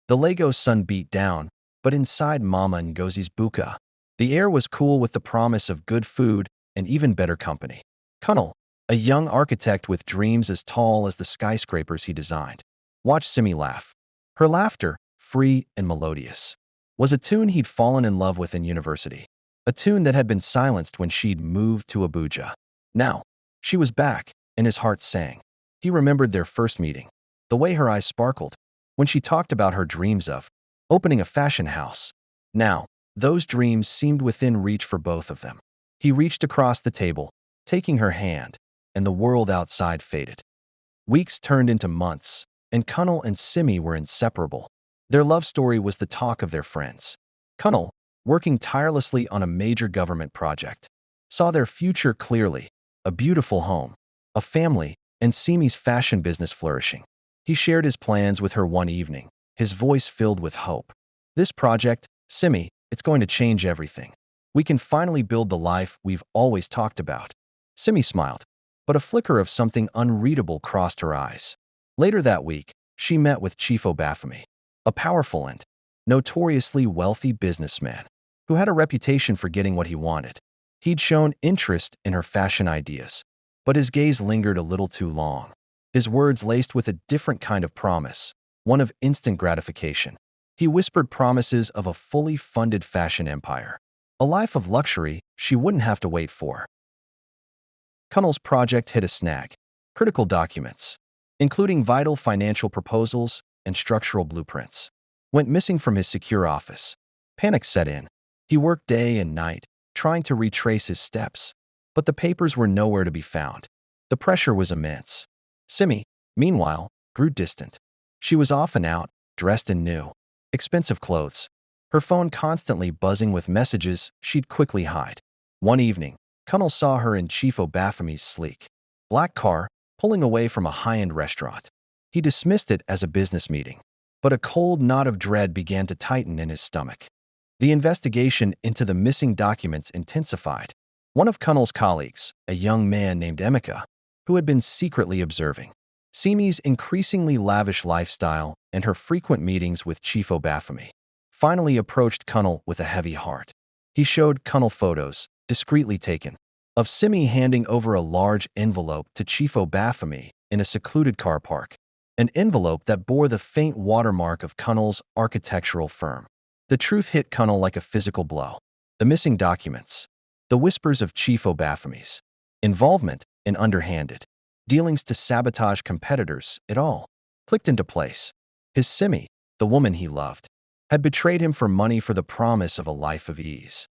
The Lagos sun beat down, but inside Mama Ngozi's buka, the air was cool with the promise of good food and even better company. Kunal, a young architect with dreams as tall as the skyscrapers he designed, watched Simi laugh. Her laughter, free and melodious, was a tune he'd fallen in love with in university, a tune that had been silenced when she'd moved to Abuja. Now, she was back, and his heart sang. He remembered their first meeting, the way her eyes sparkled when she talked about her dreams of opening a fashion house. Now, those dreams seemed within reach for both of them. He reached across the table, taking her hand, and the world outside faded. Weeks turned into months, and Kunal and Simi were inseparable. Their love story was the talk of their friends. Kunal, working tirelessly on a major government project, saw their future clearly, a beautiful home, a family, and Simi's fashion business flourishing. He shared his plans with her one evening, his voice filled with hope. This project, Simi, it's going to change everything. We can finally build the life we've always talked about. Simi smiled, but a flicker of something unreadable crossed her eyes. Later that week, she met with Chief Obafemi, a powerful and notoriously wealthy businessman who had a reputation for getting what he wanted. He'd shown interest in her fashion ideas, but his gaze lingered a little too long. His words laced with a different kind of promise, one of instant gratification. He whispered promises of a fully funded fashion empire, a life of luxury she wouldn't have to wait for. Kunal's project hit a snag. Critical documents, including vital financial proposals and structural blueprints, went missing from his secure office. Panic set in. He worked day and night, trying to retrace his steps, but the papers were nowhere to be found. The pressure was immense. Simi, meanwhile, grew distant. She was often out, dressed in new, expensive clothes, her phone constantly buzzing with messages she'd quickly hide. One evening, Kunal saw her in Chief Obafemi's sleek, black car, pulling away from a high-end restaurant. He dismissed it as a business meeting, but a cold knot of dread began to tighten in his stomach. The investigation into the missing documents intensified. One of Kunal's colleagues, a young man named Emeka, who had been secretly observing Simi's increasingly lavish lifestyle and her frequent meetings with Chief Obafemi, finally approached Kunal with a heavy heart. He showed Kunal photos, discreetly taken, of Simi handing over a large envelope to Chief Obafemi in a secluded car park, an envelope that bore the faint watermark of Kunal's architectural firm. The truth hit Kunal like a physical blow. The missing documents, the whispers of Chief Obafemi's involvement in underhanded dealings to sabotage competitors, it all clicked into place. His Simi, the woman he loved, had betrayed him for money for the promise of a life of ease.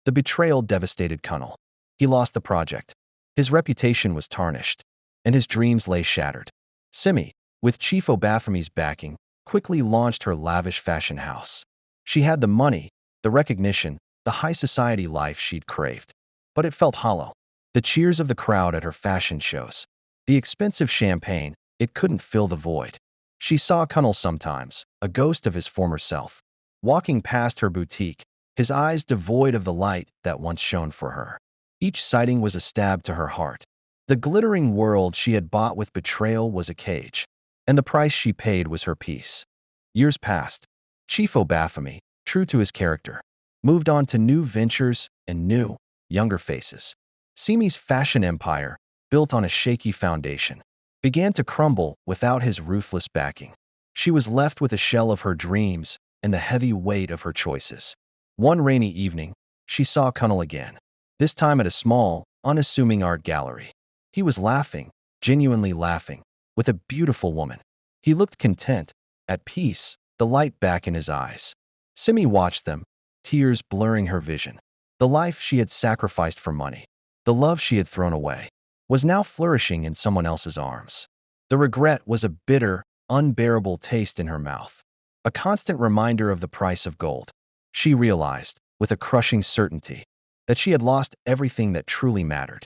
The betrayal devastated Kunal. He lost the project. His reputation was tarnished, and his dreams lay shattered. Simi, with Chief Obafemi's backing, quickly launched her lavish fashion house. She had the money, the recognition, the high society life she'd craved. But it felt hollow. The cheers of the crowd at her fashion shows, the expensive champagne, it couldn't fill the void. She saw Kunal sometimes, a ghost of his former self, walking past her boutique, his eyes devoid of the light that once shone for her. Each sighting was a stab to her heart. The glittering world she had bought with betrayal was a cage, and the price she paid was her peace. Years passed. Chief Obafemi, true to his character, moved on to new ventures and new, younger faces. Simi's fashion empire, built on a shaky foundation, began to crumble without his ruthless backing. She was left with a shell of her dreams and the heavy weight of her choices. One rainy evening, she saw Kunal again, this time at a small, unassuming art gallery. He was laughing, genuinely laughing, with a beautiful woman. He looked content, at peace, the light back in his eyes. Simi watched them, tears blurring her vision. The life she had sacrificed for money, the love she had thrown away, was now flourishing in someone else's arms. The regret was a bitter, unbearable taste in her mouth, a constant reminder of the price of gold. She realized, with a crushing certainty, that she had lost everything that truly mattered.